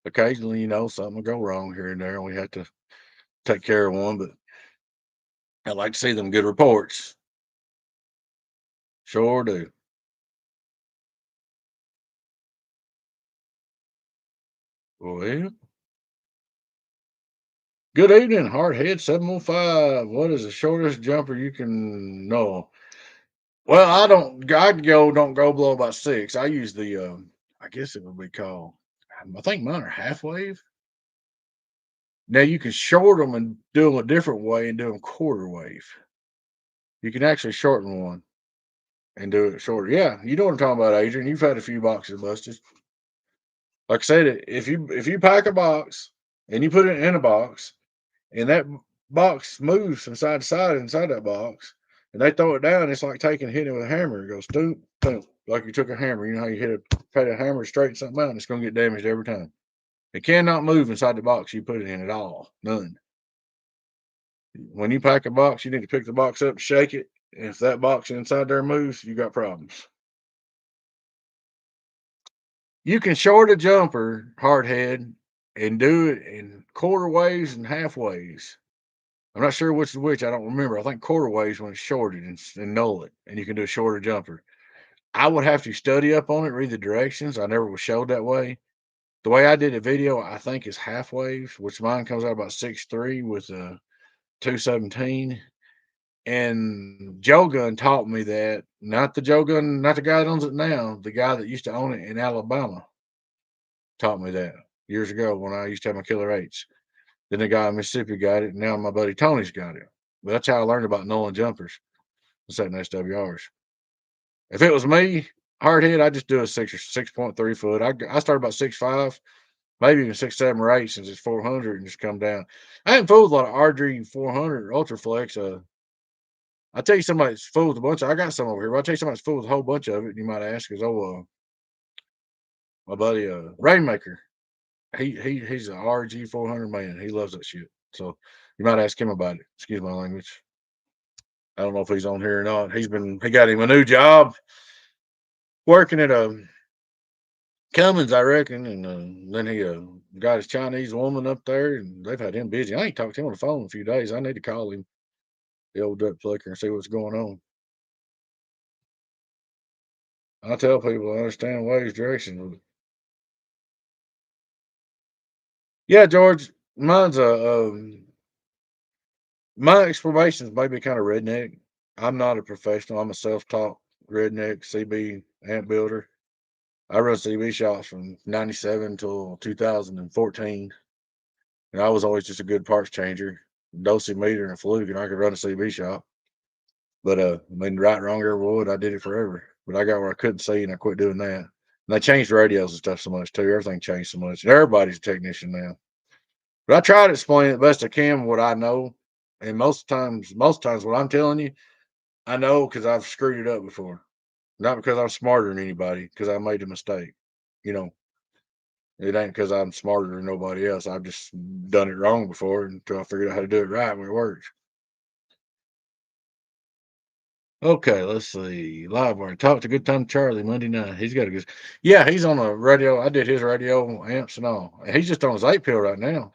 Occasionally, something will go wrong here and there, and we have to take care of one, but I like to see them good reports. Sure do. Well, good evening, Hardhead 715. What is the shortest jumper you can know? Well, don't go below about 6. I use the I guess it would be called, I think mine are half wave. Now you can short them and do them a different way and do them quarter wave. You can actually shorten one and do it shorter. Yeah, you know what I'm talking about, Adrian. You've had a few boxes busted. Like I said, if you pack a box and you put it in a box and that box moves from side to side inside that box, and they throw it down, it's like hitting it with a hammer. It goes doom, doom, like you took a hammer. You know how you hit a hammer straight something out, and it's going to get damaged every time. It cannot move inside the box you put it in at all. None. When you pack a box, you need to pick the box up, shake it. And if that box inside there moves, you got problems. You can short a jumper, hardhead, and do it in quarter waves and half waves. I'm not sure which is which. I don't remember. I think quarter waves when it's shorted and null it, and you can do a shorter jumper. I would have to study up on it, read the directions. I never was showed that way. The way I did a video, I think is half waves, which mine comes out about 6'3" with a 217. And Joe Gun taught me that. Not the Joe Gun, not the guy that owns it now. The guy that used to own it in Alabama taught me that years ago when I used to have my Killer 8s. Then the guy in Mississippi got it, and now my buddy Tony's got it. But that's how I learned about Nolan jumpers and setting SWRs. If it was me, hard hit, I'd just do a 6.3 foot. I started about 6'5", maybe even 6'7" or 8" since it's 400 and just come down. I haven't fooled a lot of RG 400 Ultraflex. I'll tell you somebody's fooled a bunch. I got some over here, but I'll tell you somebody's fooled a whole bunch of it. And you might ask, is my buddy Rainmaker. He's an RG 400 man. He loves that shit. So you might ask him about it. Excuse my language. I don't know if he's on here or not. He got him a new job working at a Cummins, I reckon, and then he got his Chinese woman up there, and they've had him busy. I ain't talked to him on the phone in a few days. I need to call him, the old duck flicker, and see what's going on. I tell people I understand Wade's directions. Yeah, George, mine's my explanations may be kind of redneck. I'm not a professional. I'm a self-taught redneck CB amp builder. I run CB shops from 97 till 2014. And I was always just a good parts changer, dosimeter and a fluke, and I could run a CB shop. But I mean, right, wrong, or wood, I did it forever. But I got where I couldn't see, and I quit doing that. And they changed radios and stuff so much too. Everything changed so much. Everybody's a technician now. But I try to explain it best I can what I know. And most times what I'm telling you, I know because I've screwed it up before. Not because I'm smarter than anybody, because I made a mistake. You know, it ain't because I'm smarter than nobody else. I've just done it wrong before until I figured out how to do it right when it works. Okay, let's see. Live wire. Talk to Good Time Charlie Monday night. He's got a good. Yeah, he's on a radio. I did his radio amps and all. He's just on his 8 pill right now,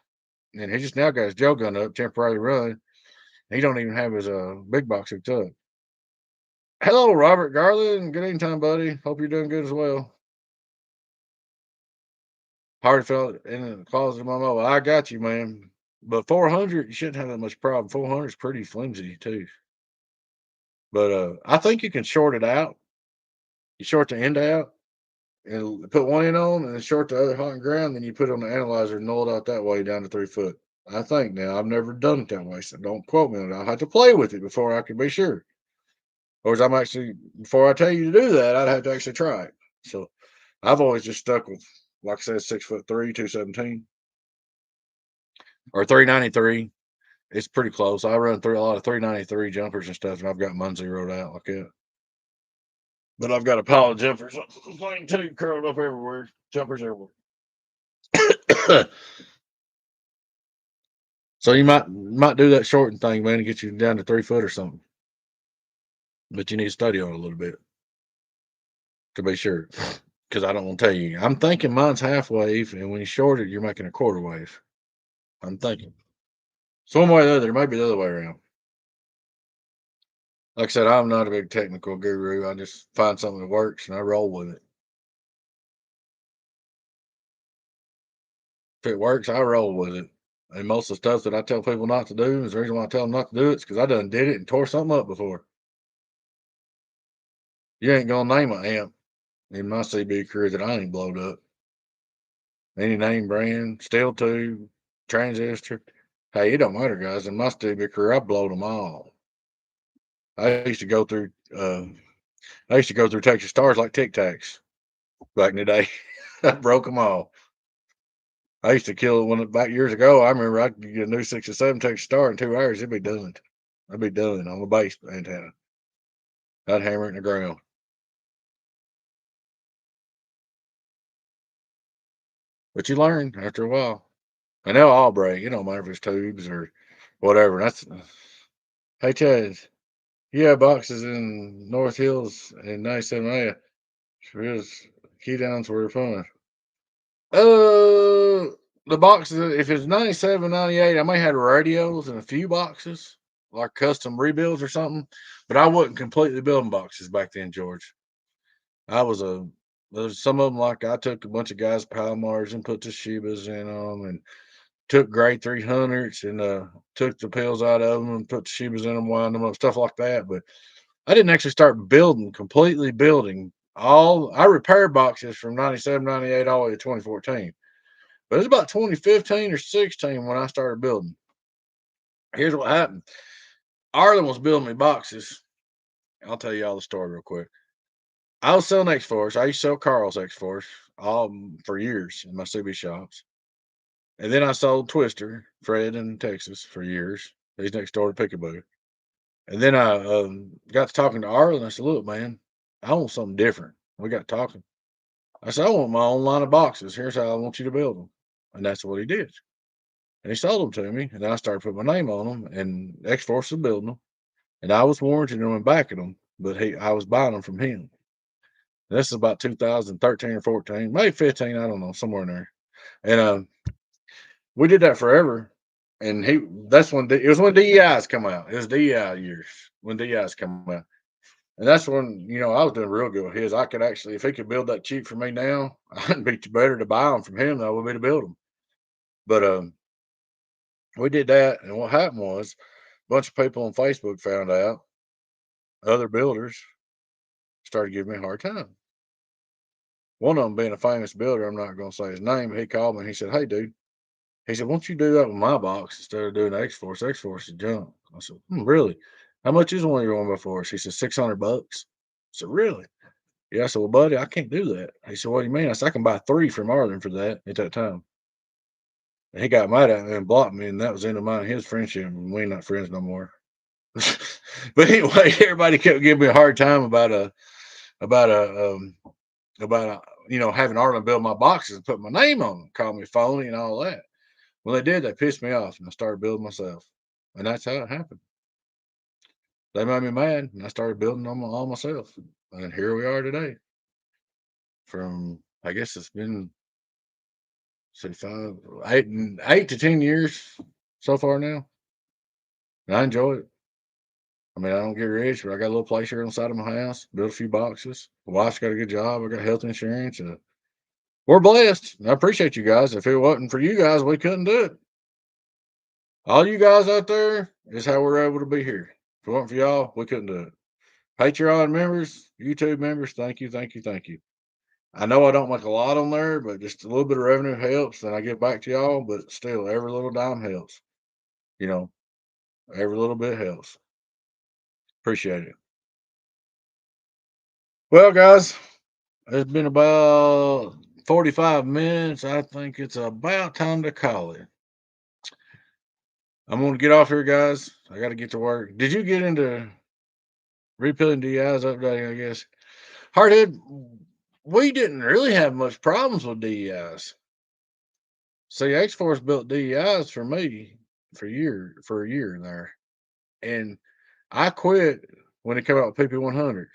and he just now got his gel gun up, temporary run. He don't even have his big box hooked up. Hello, Robert Garland. Good evening time, buddy. Hope you're doing good as well. Hard felt in the closet of my mobile. I got you, man. But 400, you shouldn't have that much problem. 400 is pretty flimsy too. But I think you can short it out. You short the end out and put one end on, and then short the other hot and ground. Then you put it on the analyzer and null it out that way down to 3 foot. I think now I've never done it that way, so don't quote me on it. I'll have to play with it before I can be sure. Or as I'm actually before I tell you to do that, I'd have to actually try it. So I've always just stuck with, like I said, 6'3", 217. or 393. It's pretty close. I run through a lot of 393 jumpers and stuff, and I've got mine zeroed out like that. But I've got a pile of jumpers playing too, curled up everywhere. Jumpers everywhere. So you might do that shorting thing, man, to get you down to 3 foot or something. But you need to study on it a little bit to be sure. Because I don't want to tell you. I'm thinking mine's half wave, and when you short it, you're making a quarter wave. I'm thinking. So one way or the other, it might be the other way around. Like I said, I'm not a big technical guru. I just find something that works and I roll with it. If it works, I roll with it. And most of the stuff that I tell people not to do is the reason why I tell them not to do it is because I done did it and tore something up before. You ain't gonna name an amp in my CB career that I ain't blowed up. Any name brand, steel tube, transistor. Hey, it don't matter, guys. In my CB career, I blowed them all. I used to go through Texas Stars like Tic Tacs back in the day. I broke them all. I used to kill it back years ago. I remember I could get a new 67 Texas Star in 2 hours. It'd be done. I'd be done on a base antenna. I'd hammer it in the ground. But you learn after a while. And they'll all break. It don't matter if it's tubes or whatever. That's hey Chad. You have boxes in North Hills and 97A. Sure is. Key downs were fun. The boxes, if it's 97, 98, I may have radios in a few boxes, like custom rebuilds or something. But I wasn't completely building boxes back then, George. I was there's some of them like I took a bunch of guys' Palomars and put the Shibas in them and took grade 300s and took the pills out of them and put the Shibas in them, wound them up, stuff like that. But I didn't actually start completely building. I repaired boxes from 97, 98 all the way to 2014. But it was about 2015 or 16 when I started building. Here's what happened. Arlen was building me boxes. I'll tell you all the story real quick. I was selling X Force. I used to sell Carl's X Force all for years in my CB shops. And then I sold Twister, Fred in Texas for years. He's next door to Pickaboo. And then I got to talking to Arlen. I said, look, man, I want something different. We got talking. I said, I want my own line of boxes. Here's how I want you to build them. And that's what he did. And he sold them to me. And then I started putting my name on them. And X Force was building them. And I was warranting them and backing them. But I was buying them from him. And this is about 2013 or 14, maybe 15. I don't know, somewhere in there. And we did that forever. And that's when it was when DEIs come out. It was DEI years when DEIs come out. And that's when, I was doing real good with his. I could actually, if he could build that cheap for me now, I'd be better to buy them from him than I would be to build them. But we did that. And what happened was a bunch of people on Facebook found out, other builders started giving me a hard time. One of them being a famous builder, I'm not going to say his name. He called me and he said, hey, dude. He said, won't you do that with my box instead of doing X Force? X Force is junk. I said, really? How much is one of your one by fours? He said, $600. I said, really? Yeah. I said, well, buddy, I can't do that. He said, what do you mean? I said, I can buy 3 from Arlen for that at that time. And he got mad at me and blocked me, and that was the end of mine and his friendship. And we ain't not friends no more. But anyway, everybody kept giving me a hard time about having Arlen build my boxes and put my name on them, call me phony and all that. When they did, they pissed me off, and I started building myself. And that's how it happened. They made me mad, and I started building them all myself. And here we are today. From, I guess it's been, say, 8 to 10 years so far now. And I enjoy it. I mean, I don't get rich, but I got a little place here on the side of my house, built a few boxes. The wife's got a good job. I got health insurance. And we're blessed. I appreciate you guys. If it wasn't for you guys, we couldn't do it. All you guys out there is how we're able to be here. If it wasn't for y'all, we couldn't do it. Patreon members, YouTube members, thank you, thank you, thank you. I know I don't make a lot on there, but just a little bit of revenue helps. Then I get back to y'all, but still, every little dime helps. Every little bit helps. Appreciate it. Well, guys, it's been about 45 minutes. I think it's about time to call it. I'm gonna get off here, guys. I got to get to work. Did you get into repealing DEIs updating? I guess hardhead. We didn't really have much problems with DEIs. See, X Force built DEIs for me for a year there, and I quit when it came out with PP 100s.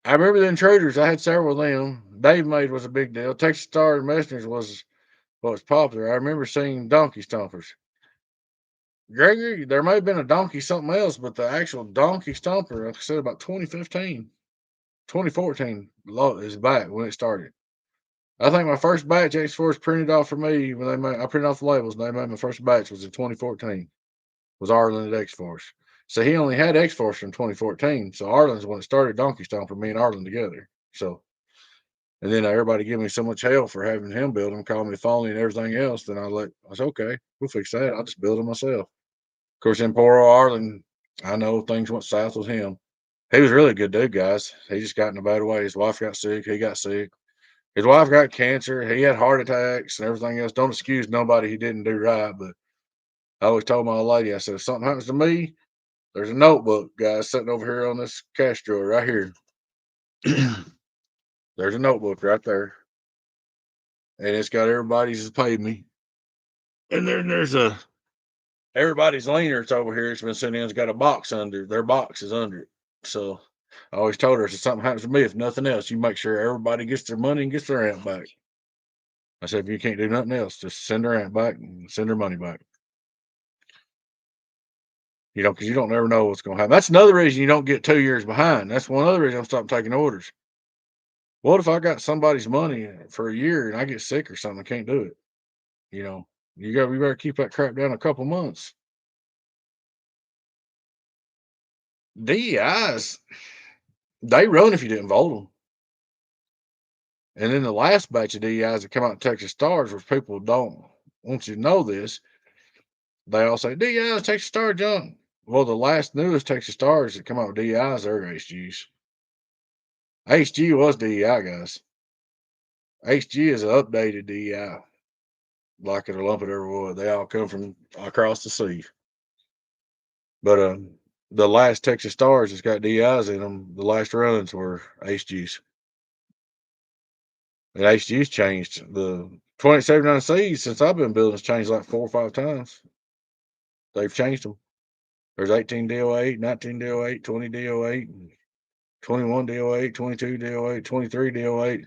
I remember the intruders. I had several of them. Dave made was a big deal. Texas Star and Messengers was what was popular. I remember seeing donkey stompers. Gregory, there may have been a donkey something else, but the actual donkey stomper, like I said, about 2015, 2014 is back when it started. I think my first batch X Force printed off for me when I printed off the labels and they made my first batch was in 2014. Was Arlen at X Force. So he only had X Force from 2014. So Arlen's when it started Donkey Stomper, me and Arlen together. So and then everybody gave me so much hell for having him build them, calling me phony and everything else. Then I said, okay, we'll fix that. I'll just build them myself. Of course, in poor old Arlen, I know things went south with him. He was really a good dude, guys. He just got in a bad way. His wife got sick. He got sick. His wife got cancer. He had heart attacks and everything else. Don't excuse nobody he didn't do right, but I always told my old lady, I said, if something happens to me, there's a notebook, guys, sitting over here on this cash drawer right here. There's a notebook right there. And it's got everybody's that's paid me. And then there's a everybody's leaner it's over here. It's been sitting in, it's got a box under their box is under it. So I always told her, if something happens to me, if nothing else, you make sure everybody gets their money and gets their rent back. I said, if you can't do nothing else, just send their rent back and send their money back. Because you don't never know what's going to happen. That's another reason you don't get 2 years behind. That's one other reason I'm stopping taking orders. What if I got somebody's money for a year and I get sick or something? I can't do it. You know, we better keep that crap down a couple months. DEIs, they run if you didn't vote them. And then the last batch of DEIs that come out in Texas Stars, which people don't want you to know this, they all say DEIs, Texas Star junk. Well, the last newest Texas Stars that come out with DEIs are HGs. HG was DEI, guys. HG is an updated DEI, like it or lump it ever was. They all come from across the sea. But the last Texas Stars that's got DEIs in them, the last runs were HGs. And HG's changed. The 2079Cs since I've been building has changed like 4 or 5 times. They've changed them. There's 18 DO8, 19 DO8, 20 DO8, 21 DO8, 22 DO8, 23 DO8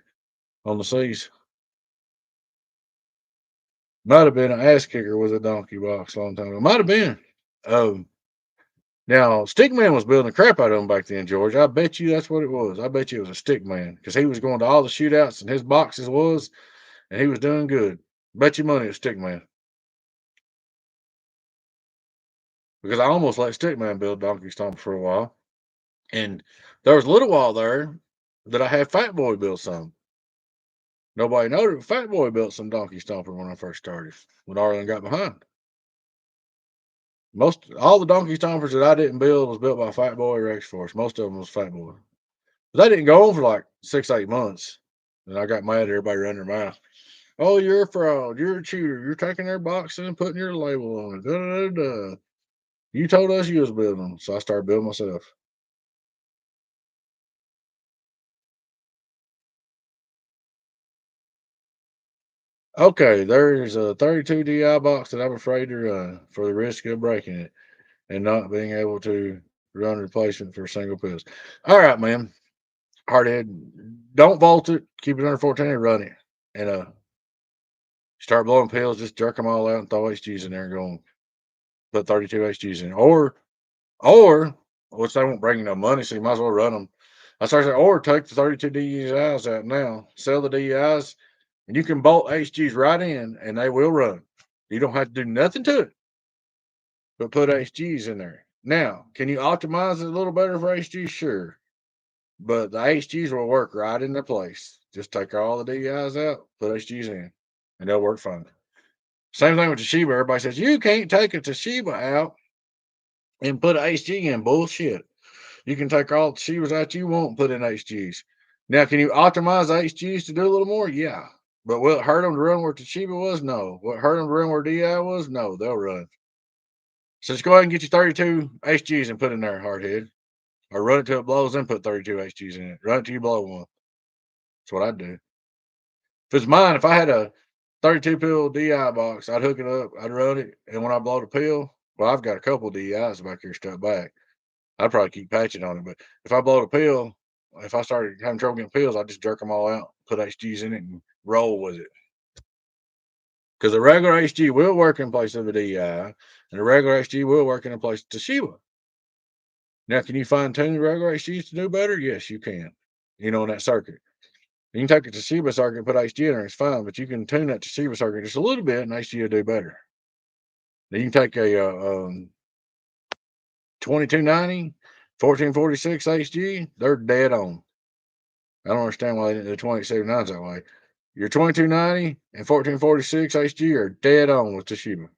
on the Cs. Might have been an ass kicker with a donkey box a long time ago. Might have been. Now, Stickman was building the crap out of them back then, George. I bet you that's what it was. I bet you it was a Stickman because he was going to all the shootouts and his boxes was, and he was doing good. Bet you money it was Stickman. Because I almost let Stickman build Donkey Stomp for a while. And there was a little while there that I had Fat Boy build some. Nobody noticed. Fat Boy built some Donkey Stomper when I first started, when Arlen got behind. All the Donkey Stompers that I didn't build was built by Fat Boy or X Force. Most of them was Fat Boy. But they didn't go on for like 6, 8 months. And I got mad at everybody running their mouth. Oh, you're a fraud. You're a cheater. You're taking their boxes and putting your label on it. Da, da, da, da. You told us you was building them. So I started building myself. Okay, there's a 32 DI box that I'm afraid to run for the risk of breaking it and not being able to run replacement for single pills. All right, man. Hardhead, don't vault it. Keep it under 14 and run it. And start blowing pills, just jerk them all out and throw HGs in there and go put 32 HGs in. Or, which they won't bring you no money, so you might as well run them. I started saying, or take the 32 DEIs out now, sell the DEIs, and you can bolt HGs right in and they will run. You don't have to do nothing to it, but put HGs in there. Now, can you optimize it a little better for HGs? Sure. But the HGs will work right in their place. Just take all the DEIs out, put HGs in, and they'll work fine. Same thing with Toshiba. Everybody says, you can't take a Toshiba out and put an HG in. Bullshit. You can take all Toshibas out you want and put in HGs. Now, can you optimize HGs to do a little more? Yeah. But will it hurt them to run where Toshiba was? No. Will it hurt them to run where DI was? No. They'll run. So just go ahead and get you 32 HGs and put in there, hardhead. Or run it till it blows and put 32 HGs in it. Run it till you blow one. That's what I'd do. If it's mine, if I had a 32 pill DI box, I'd hook it up, I'd run it, and when I blow the pill, well, I've got a couple DIs back here stuck back. I'd probably keep patching on it, but if I blow the pill, if I started having trouble getting pills, I'd just jerk them all out, put HGs in it, and roll with it. Because a regular HG will work in place of a DI, and a regular HG will work in place of Toshiba. Now, can you fine tune the regular HGs to do better? Yes, you can. In that circuit. You can take the Toshiba circuit and put HG in there, it's fine, but you can tune that Toshiba circuit just a little bit, and HG will do better. Then you can take a 2290, 1446 HG, they're dead on. I don't understand why the 2879's that way. Your 2290 and 1446 HG are dead on with Toshiba.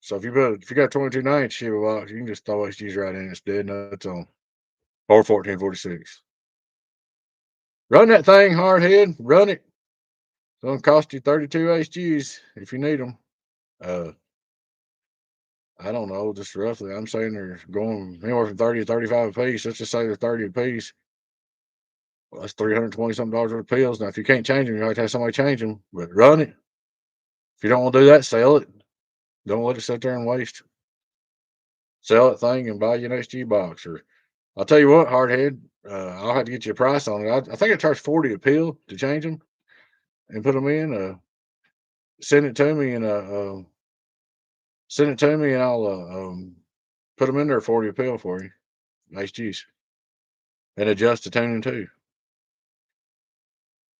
So if you got 2290 Toshiba box, you can just throw HGs right in, it's dead nuts on. Or 1446. Run that thing, hardhead. Run it. It's gonna cost you 32 HGs if you need them. I don't know, just roughly. I'm saying they're going anywhere from 30 to 35 a piece. Let's just say they're 30 a piece. Well, that's 320 something dollars worth of pills. Now, if you can't change them, you have to have somebody change them. But run it. If you don't want to do that, sell it. Don't let it sit there and waste. Sell that thing and buy you an HG box. Or I'll tell you what, hardhead. I'll have to get you a price on it. I think I charge 40 a pill to change them and put them in. Send it to me and I'll put them in there 40 a pill for you. HGs. And adjust the tuning too.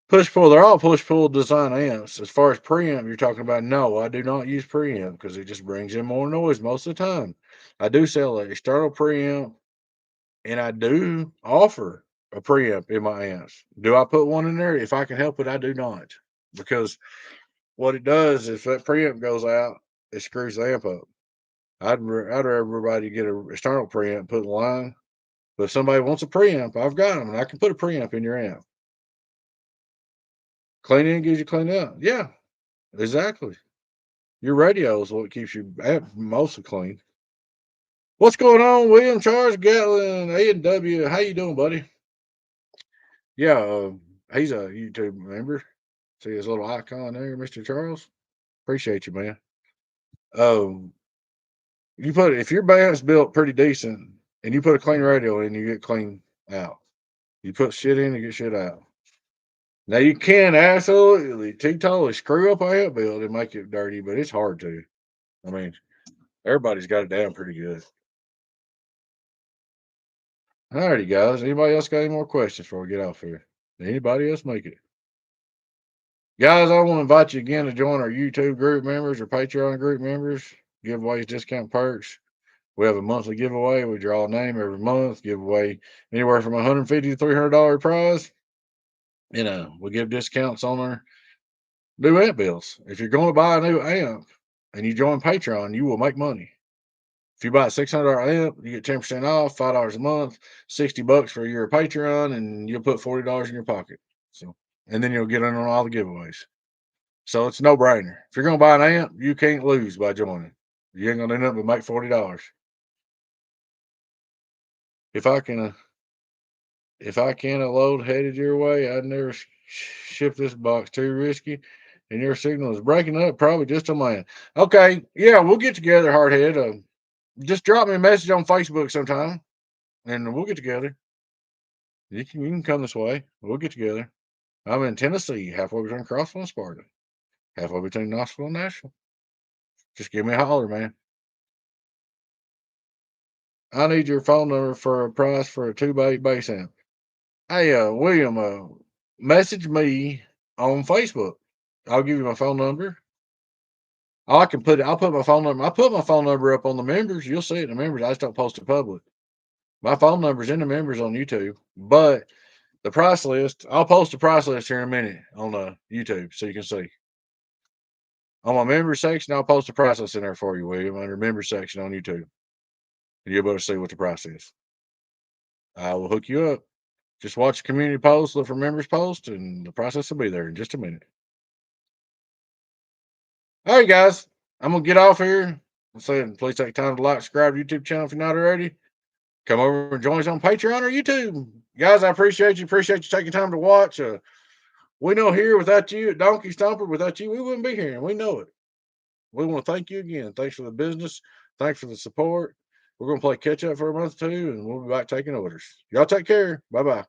Push pull, they're all push pull design amps. As far as preamp, you're talking about, no, I do not use preamp because it just brings in more noise most of the time. I do sell an external preamp and I do offer a preamp in my amps. Do I put one in there? If I can help it, I do not. Because what it does is if that preamp goes out, it screws the amp up. I'd rather everybody get an external preamp, put in line. But if somebody wants a preamp, I've got them and I can put a preamp in your amp. Clean in gives you clean out. Yeah, exactly. Your radio is what keeps you mostly clean. What's going on, William Charles Gatlin, A&W? How you doing, buddy? Yeah, he's a YouTube member. See his little icon there, Mr. Charles. Appreciate you, man. Um, if your band's built pretty decent and you put a clean radio in, you get clean out. You put shit in, you get shit out. Now you can absolutely totally screw up a amp build and make it dirty, but it's hard to. I mean, everybody's got it down pretty good. Alrighty, guys. Anybody else got any more questions before we get off here? Anybody else make it? Guys, I want to invite you again to join our YouTube group members or Patreon group members. Giveaways, discount perks. We have a monthly giveaway. We draw a name every month. Give away anywhere from $150 to $300 prize. We give discounts on our new amp bills. If you're going to buy a new amp and you join Patreon, you will make money. If you buy a $600 amp, you get 10% off, $5 a month, $60 for your Patreon, and you'll put $40 in your pocket. So, and then you'll get in on all the giveaways. So it's no brainer. If you're gonna buy an amp, you can't lose by joining. You ain't gonna end up but make $40. If I can, load headed your way, I'd never ship this box. Too risky, and your signal is breaking up. Probably just a man. Okay, yeah, we'll get together, hardhead. Just drop me a message on Facebook sometime, and we'll get together. You can come this way. We'll get together. I'm in Tennessee, halfway between Crossville and Sparta, halfway between Knoxville and Nashville. Just give me a holler, man. I need your phone number for a price for a 2x8 bass amp. Hey, William, message me on Facebook. I'll give you my phone number. I'll put my phone number. I put my phone number up on the members. You'll see it in the members. I just don't post it public. My phone number's in the members on YouTube, but the price list, I'll post the price list here in a minute on YouTube so you can see. On my members section, I'll post the price list in there for you, William, under members section on YouTube. And you'll be able to see what the price is. I will hook you up. Just watch the community post, look for members post, and the price list will be there in just a minute. All right, guys, I'm gonna get off here. I'm saying, please take time to like, subscribe to YouTube channel if you're not already. Come over and join us on Patreon or YouTube, guys. I appreciate you. Appreciate you taking time to watch. We know here without you at Donkey Stomper, without you, we wouldn't be here, and we know it. We want to thank you again. Thanks for the business. Thanks for the support. We're gonna play catch up for a month or two, and we'll be back taking orders. Y'all take care. Bye bye.